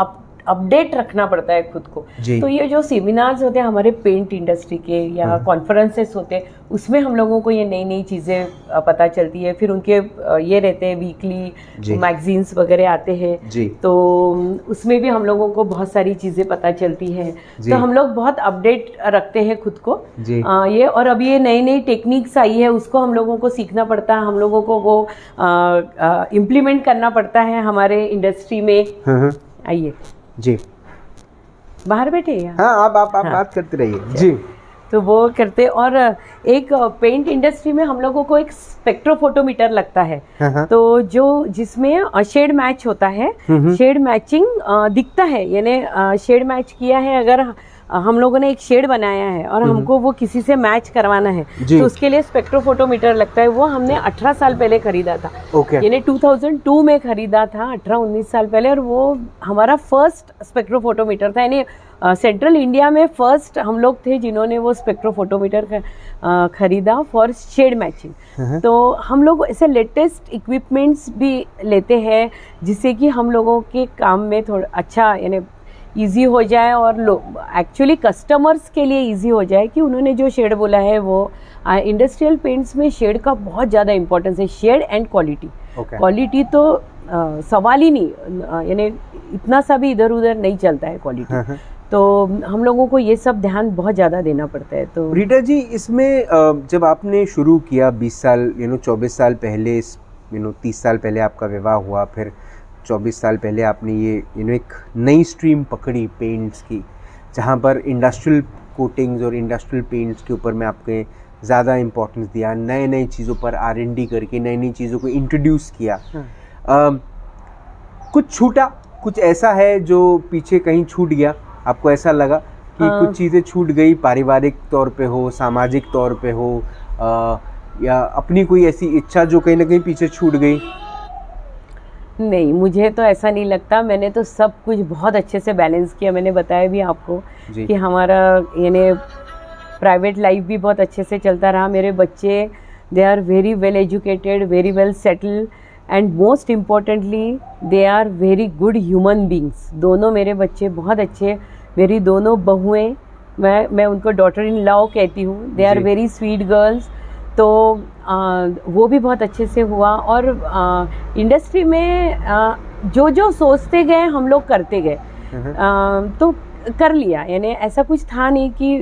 अपडेट रखना पड़ता है खुद को। तो ये जो सेमिनार्स होते हैं हमारे पेंट इंडस्ट्री के या कॉन्फ्रेंसेस होते हैं, उसमें हम लोगों को ये नई नई चीज़ें पता चलती है। फिर उनके ये रहते हैं वीकली मैगजीन्स वगैरह आते हैं, तो उसमें भी हम लोगों को बहुत सारी चीज़ें पता चलती हैं। तो हम लोग बहुत अपडेट रखते हैं खुद को ये। और अभी ये नई नई टेक्निक्स आई है, उसको हम लोगों को सीखना पड़ता है, हम लोगों को वो इम्प्लीमेंट करना पड़ता है हमारे इंडस्ट्री में। आइए जी, बाहर बैठे हैं। हाँ, आप बात करते रहिए जी। तो वो करते, और एक पेंट इंडस्ट्री में हम लोगों को एक स्पेक्ट्रोफोटोमीटर लगता है। तो जिसमें शेड मैच होता है, शेड मैचिंग दिखता है, यानी शेड मैच किया है। अगर हम लोगों ने एक शेड बनाया है और हमको वो किसी से मैच करवाना है तो उसके लिए स्पेक्ट्रोफोटोमीटर लगता है। वो हमने 18 साल पहले खरीदा था, यानी 2002 में खरीदा था, 18-19 साल पहले। और वो हमारा फर्स्ट स्पेक्ट्रोफोटोमीटर था, यानी सेंट्रल इंडिया में फर्स्ट हम लोग थे जिन्होंने वो स्पेक्ट्रोफोटोमीटर खरीदा फॉर शेड मैचिंग। तो हम लोग ऐसे लेटेस्ट इक्विपमेंट्स भी लेते हैं जिससे कि हम लोगों के काम में थोड़ा अच्छा, यानी ईजी हो जाए और एक्चुअली कस्टमर्स के लिए ईजी हो जाए कि उन्होंने जो शेड बोला है वो। इंडस्ट्रियल पेंट्स में शेड का बहुत ज़्यादा इंपॉर्टेंस है, शेड एंड क्वालिटी। क्वालिटी तो सवाल ही नहीं, यानी इतना सा भी इधर उधर नहीं चलता है क्वालिटी। तो हम लोगों को ये सब ध्यान बहुत ज़्यादा देना पड़ता है। तो रीटा जी, इसमें जब आपने शुरू किया 20 साल 24 साल पहले, 30 साल पहले आपका विवाह हुआ, फिर 24 साल पहले आपने ये एक नई स्ट्रीम पकड़ी पेंट्स की, जहाँ पर इंडस्ट्रियल कोटिंग्स और इंडस्ट्रियल पेंट्स के ऊपर में आपने ज़्यादा इम्पोर्टेंस दिया, नए नई चीज़ों पर R&D करके नई नई चीज़ों को इंट्रोड्यूस किया। कुछ छूटा, कुछ ऐसा है जो पीछे कहीं छूट गया, आपको ऐसा लगा कि कुछ चीज़ें छूट गई, पारिवारिक तौर पे हो, सामाजिक तौर पे हो, या अपनी कोई ऐसी इच्छा जो कहीं ना कहीं पीछे छूट गई? नहीं, मुझे तो ऐसा नहीं लगता। मैंने तो सब कुछ बहुत अच्छे से बैलेंस किया। मैंने बताया भी आपको कि हमारा यानी प्राइवेट लाइफ भी बहुत अच्छे से चलता रहा। मेरे बच्चे they are very well educated, very well settled, and most importantly they are very good human beings. दोनों मेरे बच्चे बहुत अच्छे, मेरी दोनों बहुएं, मैं उनको डॉटर इन लॉ कहती हूँ, they are very sweet girls. तो वो भी बहुत अच्छे से हुआ। और इंडस्ट्री में जो सोचते गए हम लोग करते गए, तो कर लिया, यानी ऐसा कुछ था नहीं कि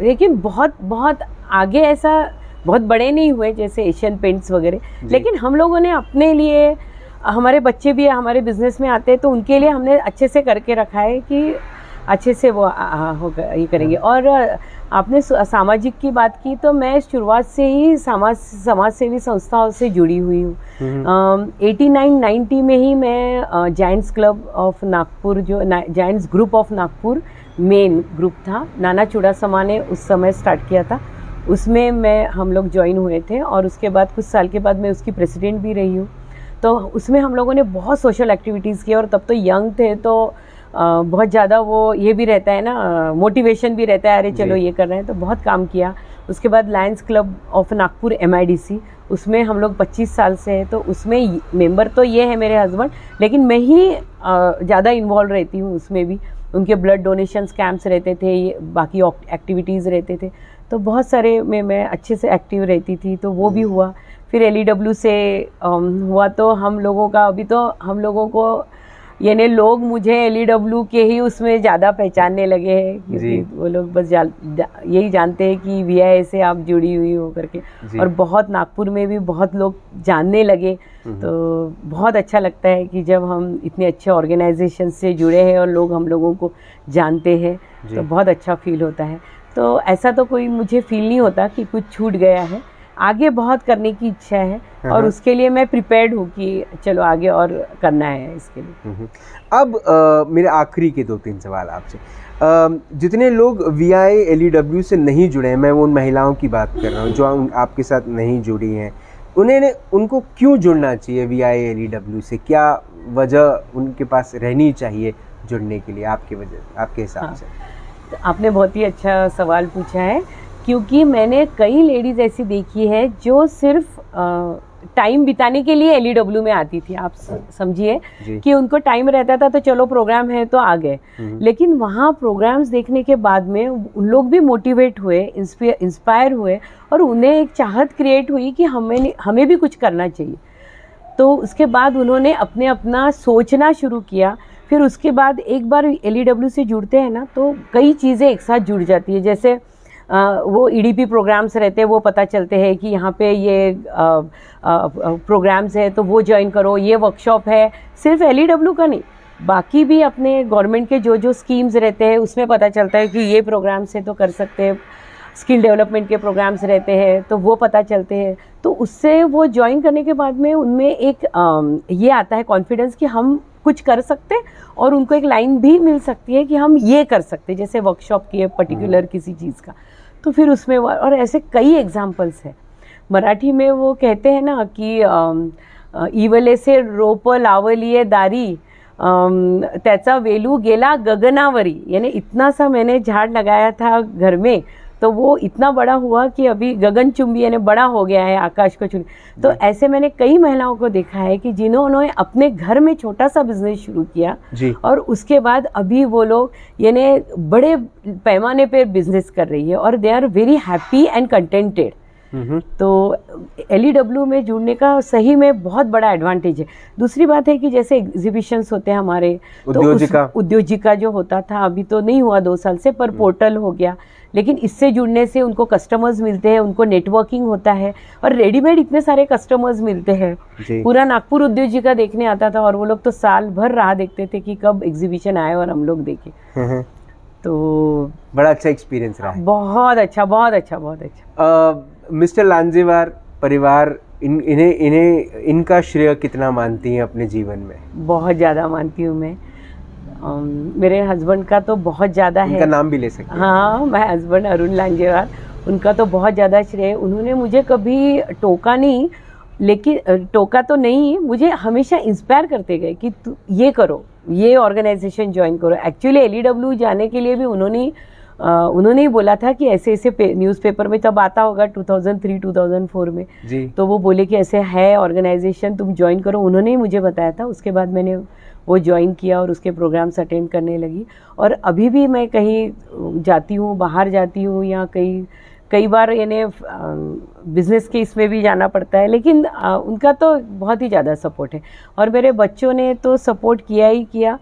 लेकिन बहुत आगे ऐसा बहुत बड़े नहीं हुए जैसे एशियन पेंट्स वगैरह, लेकिन हम लोगों ने अपने लिए, हमारे बच्चे भी हमारे बिजनेस में आते हैं तो उनके लिए हमने अच्छे से करके रखा है कि अच्छे से वो ये करेंगे। और आपने सामाजिक की बात की, तो मैं शुरुआत से ही समाज सेवी संस्थाओं से जुड़ी हुई हूँ। 89-90 में ही मैं जायंट्स क्लब ऑफ नागपुर, जो giants group of Nagpur main group था, नाना चुड़ासमा ने उस समय स्टार्ट किया था, उसमें हम लोग ज्वाइन हुए थे। और उसके बाद कुछ साल के बाद मैं उसकी प्रेसिडेंट भी रही हूँ। तो उसमें हम लोगों ने बहुत सोशल एक्टिविटीज़ की, और तब तो यंग थे तो बहुत ज़्यादा वो ये भी रहता है ना, मोटिवेशन भी रहता है, अरे चलो ये कर रहे हैं, तो बहुत काम किया। उसके बाद Lions club of Nagpur MIDC, उसमें हम लोग 25 साल से हैं। तो उसमें मेंबर तो ये है मेरे हस्बैंड, लेकिन मैं ही ज़्यादा इन्वॉल्व रहती हूँ उसमें भी। उनके ब्लड डोनेशंस कैंप्स रहते थे, बाकी एक्टिविटीज़ रहते थे, तो बहुत सारे में मैं अच्छे से एक्टिव रहती थी, तो वो भी हुआ। फिर LEW से हुआ, तो हम लोगों का अभी तो हम लोगों को यानी लोग मुझे LEW के ही उसमें ज़्यादा पहचानने लगे हैं, क्योंकि वो लोग बस यही जानते हैं कि VIA से आप जुड़ी हुई हो करके। और बहुत नागपुर में भी बहुत लोग जानने लगे, तो बहुत अच्छा लगता है कि जब हम इतने अच्छे ऑर्गेनाइजेशन से जुड़े हैं और लोग हम लोगों को जानते हैं, तो बहुत अच्छा फील होता है। तो ऐसा तो कोई मुझे फील नहीं होता कि कुछ छूट गया है। आगे बहुत करने की इच्छा है और उसके लिए मैं प्रिपेयर्ड हूँ कि चलो आगे और करना है इसके लिए। अब मेरे आखिरी के 2-3 सवाल आपसे। जितने लोग VIA LEW से नहीं जुड़े हैं, मैं उन महिलाओं की बात कर रहा हूँ जो आपके साथ नहीं जुड़ी हैं, उनको क्यों जुड़ना चाहिए VIA LEW से? क्या वजह उनके पास रहनी चाहिए जुड़ने के लिए आपके हिसाब से? तो आपने बहुत ही अच्छा सवाल पूछा है, क्योंकि मैंने कई लेडीज़ ऐसी देखी है जो सिर्फ टाइम बिताने के लिए LEW में आती थी। आप समझिए कि उनको टाइम रहता था तो चलो प्रोग्राम है तो आ गए, लेकिन वहाँ प्रोग्राम्स देखने के बाद में उन लोग भी मोटिवेट हुए, इंस्पायर हुए, और उन्हें एक चाहत क्रिएट हुई कि हमें भी कुछ करना चाहिए। तो उसके बाद उन्होंने अपना सोचना शुरू किया। फिर उसके बाद एक बार LEW से जुड़ते हैं ना, तो कई चीज़ें एक साथ जुड़ जाती है। जैसे वो EDP प्रोग्राम्स रहते हैं, वो पता चलते हैं कि यहाँ पे ये प्रोग्राम्स है तो वो ज्वाइन करो, ये वर्कशॉप है। सिर्फ LEW का नहीं, बाकी भी अपने गवर्नमेंट के जो स्कीम्स रहते हैं उसमें पता चलता है कि ये प्रोग्राम्स है तो कर सकते हैं। स्किल डेवलपमेंट के प्रोग्राम्स रहते हैं तो वो पता चलते हैं। तो उससे वो ज्वाइन करने के बाद में उनमें एक ये आता है कॉन्फिडेंस कि हम कुछ कर सकते हैं, और उनको एक लाइन भी मिल सकती है कि हम ये कर सकते हैं, जैसे वर्कशॉप की है पर्टिकुलर किसी चीज़ का। तो फिर उसमें और ऐसे कई एग्जाम्पल्स हैं। मराठी में वो कहते हैं ना कि इवले से रोप लावलीये दारी, त्याचा वेलू गेला गगनावरी। यानी इतना सा मैंने झाड़ लगाया था घर में, तो वो इतना बड़ा हुआ कि अभी गगनचुंबी यानी बड़ा हो गया है, आकाश को छू। तो ऐसे मैंने कई महिलाओं को देखा है कि जिन्होंने अपने घर में छोटा सा बिजनेस शुरू किया और उसके बाद अभी वो लोग यानी बड़े पैमाने पे बिजनेस कर रही है और they are very happy and contented. तो LEW में जुड़ने का सही में बहुत बड़ा एडवांटेज है। दूसरी बात है कि जैसे एग्जीबिशंस होते हैं हमारे, तो उद्योजिका जो होता था अभी तो नहीं हुआ 2 साल से, पर पोर्टल हो गया। लेकिन इससे जुड़ने से उनको कस्टमर्स मिलते हैं, उनको नेटवर्किंग होता है, और रेडीमेड इतने सारे कस्टमर्स मिलते हैं। पूरा नागपुर उद्योजिका देखने आता था और वो लोग तो साल भर राह देखते थे कि कब एग्जीबिशन आए और हम लोग देखें। तो बड़ा अच्छा एक्सपीरियंस रहा है। बहुत अच्छा, बहुत अच्छा, बहुत अच्छा। मिस्टर लांजेवार परिवार इनका श्रेय कितना मानती हैं अपने जीवन में? बहुत ज़्यादा मानती हूँ मैं। मेरे हस्बैंड का तो बहुत ज़्यादा है। उनका नाम भी ले सकते हैं? हाँ, मैं हस्बैंड अरुण लांजेवार, उनका तो बहुत ज़्यादा श्रेय। उन्होंने मुझे कभी टोका नहीं, लेकिन टोका तो नहीं, मुझे हमेशा इंस्पायर करते गए कि तू ये करो, ये ऑर्गेनाइजेशन ज्वाइन करो। एक्चुअली LEW जाने के लिए भी उन्होंने ही बोला था कि ऐसे ऐसे न्यूज़पेपर में तब आता होगा 2003-2004 में जी। तो वो बोले कि ऐसे है ऑर्गेनाइजेशन, तुम ज्वाइन करो। उन्होंने ही मुझे बताया था। उसके बाद मैंने वो ज्वाइन किया और उसके प्रोग्राम्स अटेंड करने लगी। और अभी भी मैं कहीं जाती हूँ, बाहर जाती हूँ, या कई बार यानी बिजनेस के इसमें भी जाना पड़ता है, लेकिन उनका तो बहुत ही ज़्यादा सपोर्ट है। और मेरे बच्चों ने तो सपोर्ट किया ही किया।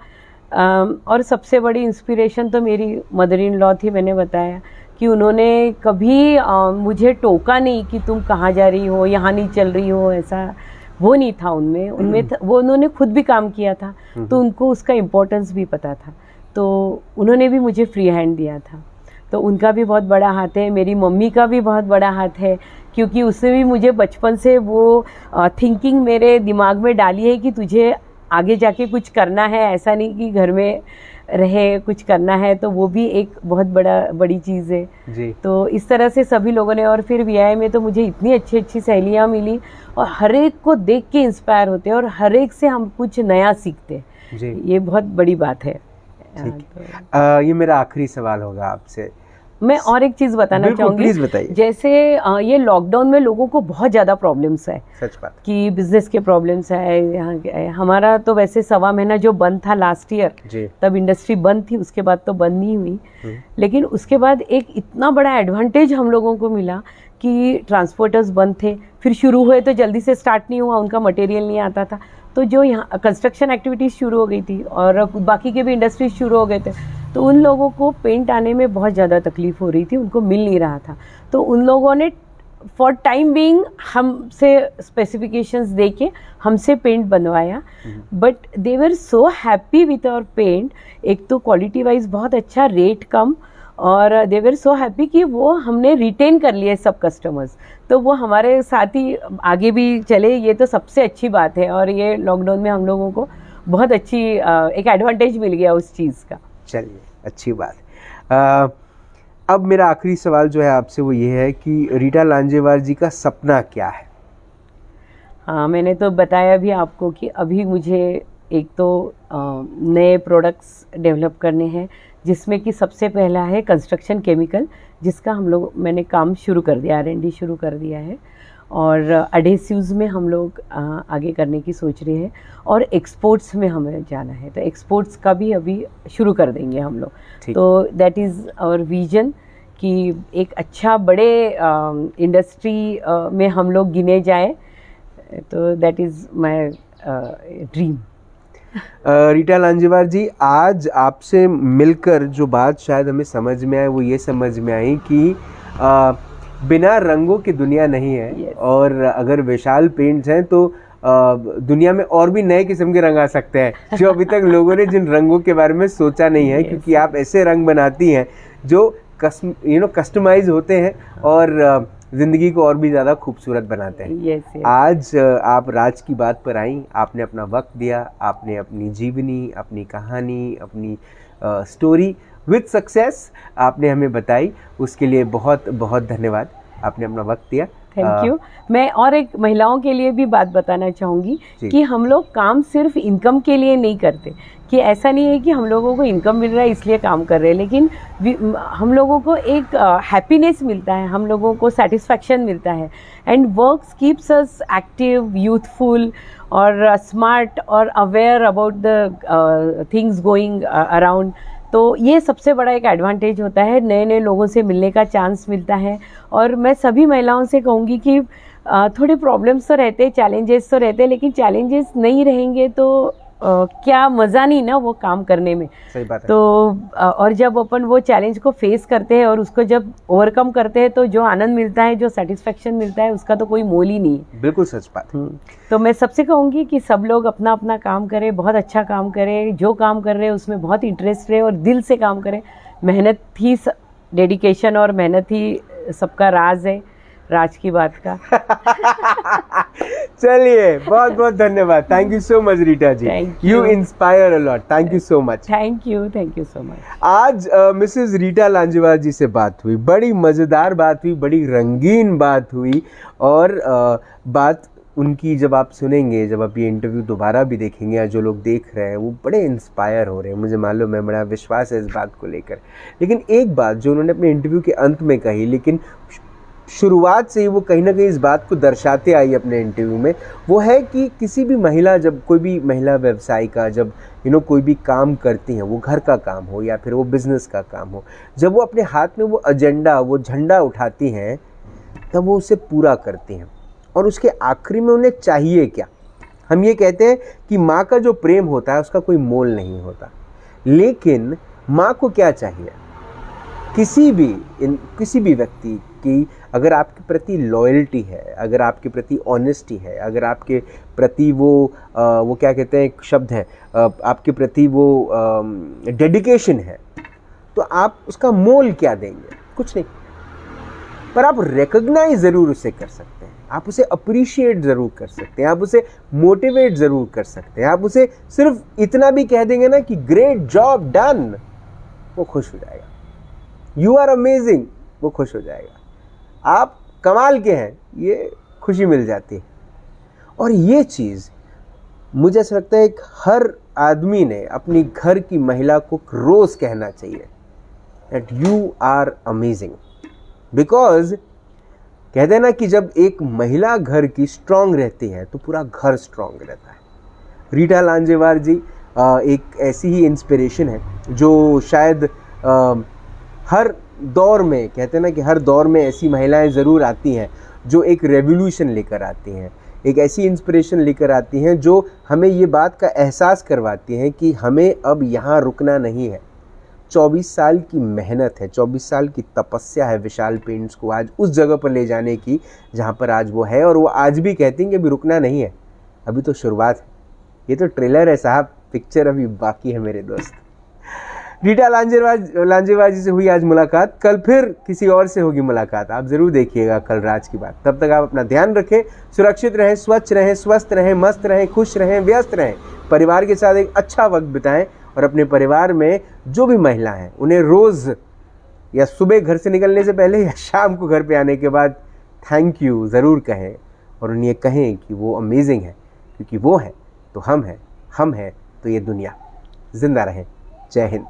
और सबसे बड़ी इंस्पिरेशन तो मेरी मदर इन लॉ थी। मैंने बताया कि उन्होंने कभी मुझे टोका नहीं कि तुम कहाँ जा रही हो, यहाँ नहीं चल रही हो, ऐसा वो नहीं था उनमें। वो उन्होंने खुद भी काम किया था, तो उनको उसका इम्पोर्टेंस भी पता था। तो उन्होंने भी मुझे फ्री हैंड दिया था। तो उनका भी बहुत बड़ा हाथ है। मेरी मम्मी का भी बहुत बड़ा हाथ है, क्योंकि उसने भी मुझे बचपन से वो थिंकिंग मेरे दिमाग में डाली है कि तुझे आगे जाके कुछ करना है, ऐसा नहीं कि घर में रहे, कुछ करना है। तो वो भी एक बहुत बड़ी चीज़ है जी। तो इस तरह से सभी लोगों ने। और फिर VIA में तो मुझे इतनी अच्छी अच्छी सहेलियाँ मिली, और हर एक को देख के इंस्पायर होते हैं और हर एक से हम कुछ नया सीखते हैं। ये बहुत बड़ी बात है। ये मेरा आखिरी सवाल होगा आपसे। मैं और एक चीज़ बताना बिल्कुल, चाहूँगी, प्लीज बताइए। जैसे ये लॉकडाउन में लोगों को बहुत ज़्यादा प्रॉब्लम्स है सच बात। कि बिजनेस के प्रॉब्लम्स है। यहाँ हमारा तो वैसे 1.25 महीना जो बंद था लास्ट ईयर, जी। तब इंडस्ट्री बंद थी, उसके बाद तो बंद नहीं हुई। लेकिन उसके बाद एक इतना बड़ा एडवांटेज हम लोगों को मिला कि ट्रांसपोर्टर्स बंद थे, फिर शुरू हुए तो जल्दी से स्टार्ट नहीं हुआ, उनका मटेरियल नहीं आता था, तो जो यहाँ कंस्ट्रक्शन एक्टिविटीज़ शुरू हो गई थी और बाकी के भी इंडस्ट्रीज शुरू हो गए थे, तो उन लोगों को पेंट आने में बहुत ज़्यादा तकलीफ हो रही थी, उनको मिल नहीं रहा था। तो उन लोगों ने फॉर टाइम बीइंग हमसे स्पेसिफिकेशंस दे के हमसे पेंट बनवाया, but they were so happy with our paint. एक तो क्वालिटी वाइज बहुत अच्छा, रेट कम, और दे वर सो हैप्पी कि वो हमने रिटेन कर लिए सब कस्टमर्स, तो वो हमारे साथ ही आगे भी चले। ये तो सबसे अच्छी बात है, और ये लॉकडाउन में हम लोगों को बहुत अच्छी एक एडवांटेज मिल गया उस चीज़ का। चलिए, अच्छी बात। अब मेरा आखिरी सवाल जो है आपसे वो ये है कि रीटा लांजेवार जी का सपना क्या है? हाँ, मैंने तो बताया भी आपको कि अभी मुझे एक तो नए प्रोडक्ट्स डेवलप करने हैं, जिसमें कि सबसे पहला है कंस्ट्रक्शन केमिकल, जिसका मैंने काम शुरू कर दिया, R&D शुरू कर दिया है, और एडेसिव्स में हम लोग आगे करने की सोच रहे हैं, और एक्सपोर्ट्स में हमें जाना है, तो एक्सपोर्ट्स का भी अभी शुरू कर देंगे हम लोग। तो दैट इज़ आवर विजन कि एक अच्छा बड़े इंडस्ट्री में हम लोग गिने जाए, तो that is my dream. Rita Lanjewar ji, आज आपसे मिलकर जो बात शायद हमें समझ में आए वो ये समझ में आई कि बिना रंगों की दुनिया नहीं है। Yes. और अगर विशाल पेंट्स हैं तो दुनिया में और भी नए किस्म के रंग आ सकते हैं जो अभी तक लोगों ने जिन रंगों के बारे में सोचा नहीं है। Yes. क्योंकि आप ऐसे रंग बनाती हैं जो कस्टमाइज होते हैं और ज़िंदगी को और भी ज़्यादा खूबसूरत बनाते हैं। yes. आज आप राज की बात पर आई, आपने अपना वक्त दिया, आपने अपनी जीवनी, अपनी कहानी, अपनी स्टोरी विद सक्सेस आपने हमें बताई, उसके लिए बहुत बहुत धन्यवाद। आपने अपना वक्त दिया, थैंक यू। मैं और एक महिलाओं के लिए भी बात बताना चाहूँगी कि हम लोग काम सिर्फ इनकम के लिए नहीं करते, कि ऐसा नहीं है कि हम लोगों को इनकम मिल रहा है इसलिए काम कर रहे हैं, लेकिन हम लोगों को एक हैप्पीनेस मिलता है, हम लोगों को सेटिस्फैक्शन मिलता है, and work keeps us active, youthful और स्मार्ट और aware about the things going around. तो ये सबसे बड़ा एक एडवांटेज होता है, नए नए लोगों से मिलने का चांस मिलता है। और मैं सभी महिलाओं से कहूँगी कि थोड़े प्रॉब्लम्स तो रहते हैं, चैलेंजेस तो रहते हैं, लेकिन चैलेंजेस नहीं रहेंगे तो क्या मज़ा नहीं ना वो काम करने में। सही बात है। तो और जब अपन वो चैलेंज को फेस करते हैं और उसको जब ओवरकम करते हैं, तो जो आनंद मिलता है, जो सेटिस्फेक्शन मिलता है, उसका तो कोई मोल ही नहीं है। बिल्कुल सच बात। तो मैं सबसे कहूँगी कि सब लोग अपना अपना काम करें, बहुत अच्छा काम करें, जो काम कर रहे हैं उसमें बहुत इंटरेस्ट रहे और दिल से काम करें। मेहनत ही डेडिकेशन और मेहनत ही सबका राज है, राज की बात का। चलिए, बहुत बहुत धन्यवाद। Thank you so much Rita ji, you inspire a lot. Thank you so much. Thank you so much. आज मिसेस रीटा लांजेवार जी से बात हुई, बड़ी मज़ेदार बात हुई, बड़ी रंगीन बात हुई, और बात उनकी जब आप सुनेंगे, जब आप ये इंटरव्यू दोबारा भी देखेंगे, या जो लोग देख रहे हैं वो बड़े इंस्पायर हो रहे हैं, मुझे मालूम है, बड़ा विश्वास है इस बात को लेकर। लेकिन एक बात जो उन्होंने अपने इंटरव्यू के अंत में कही, लेकिन शुरुआत से ही वो कहीं ना कहीं इस बात को दर्शाते आई अपने इंटरव्यू में, वो है कि किसी भी महिला, जब कोई भी महिला व्यवसायिका जब कोई भी काम करती हैं, वो घर का काम हो या फिर वो बिज़नेस का काम हो, जब वो अपने हाथ में वो एजेंडा, वो झंडा उठाती हैं, तब वो उसे पूरा करती हैं। और उसके आखिरी में उन्हें चाहिए क्या? हम ये कहते हैं कि माँ का जो प्रेम होता है उसका कोई मोल नहीं होता, लेकिन माँ को क्या चाहिए? किसी भी व्यक्ति की अगर आपके प्रति लॉयल्टी है, अगर आपके प्रति ऑनेस्टी है, अगर आपके प्रति वो क्या कहते हैं, एक शब्द है, आपके प्रति वो डेडिकेशन है, तो आप उसका मोल क्या देंगे? कुछ नहीं, पर आप रिकॉग्नाइज ज़रूर उसे कर सकते हैं, आप उसे अप्रिशिएट ज़रूर कर सकते हैं, आप उसे मोटिवेट ज़रूर कर सकते हैं, आप उसे सिर्फ इतना भी कह देंगे ना कि ग्रेट जॉब डन, वो खुश हो जाएगा। यू आर अमेजिंग, वो खुश हो जाएगा। आप कमाल के हैं, ये खुशी मिल जाती है। और ये चीज़ मुझे ऐसा लगता है कि हर आदमी ने अपनी घर की महिला को रोज़ कहना चाहिए that you are amazing, because कहते हैं ना कि जब एक महिला घर की स्ट्रांग रहती है तो पूरा घर स्ट्रांग रहता है। रीटा लांजेवार जी एक ऐसी ही इंस्पिरेशन है जो शायद हर दौर में, कहते हैं ना कि हर दौर में ऐसी महिलाएं ज़रूर आती हैं जो एक रेवोल्यूशन लेकर आती हैं, एक ऐसी इंस्पिरेशन लेकर आती हैं जो हमें ये बात का एहसास करवाती हैं कि हमें अब यहाँ रुकना नहीं है। 24 साल की मेहनत है, 24 साल की तपस्या है विशाल पेंट्स को आज उस जगह पर ले जाने की जहाँ पर आज वो है, और वो आज भी कहती हैं कि अभी रुकना नहीं है, अभी तो शुरुआत है। ये तो ट्रेलर है साहब, पिक्चर अभी बाकी है मेरे दोस्त। रीटा लांजेवार जी से हुई आज मुलाकात, कल फिर किसी और से होगी मुलाकात। आप ज़रूर देखिएगा कल राज की बात। तब तक आप अपना ध्यान रखें, सुरक्षित रहें, स्वच्छ रहें, स्वस्थ रहें, मस्त रहें, खुश रहें, व्यस्त रहें, परिवार के साथ एक अच्छा वक्त बिताएं, और अपने परिवार में जो भी महिला हैं उन्हें रोज़ या सुबह घर से निकलने से पहले या शाम को घर पे आने के बाद थैंक यू ज़रूर कहें, और उन्हें कहें कि वो अमेजिंग है, क्योंकि वो है तो हम हैं तो ये दुनिया। जिंदा रहें। जय हिंद।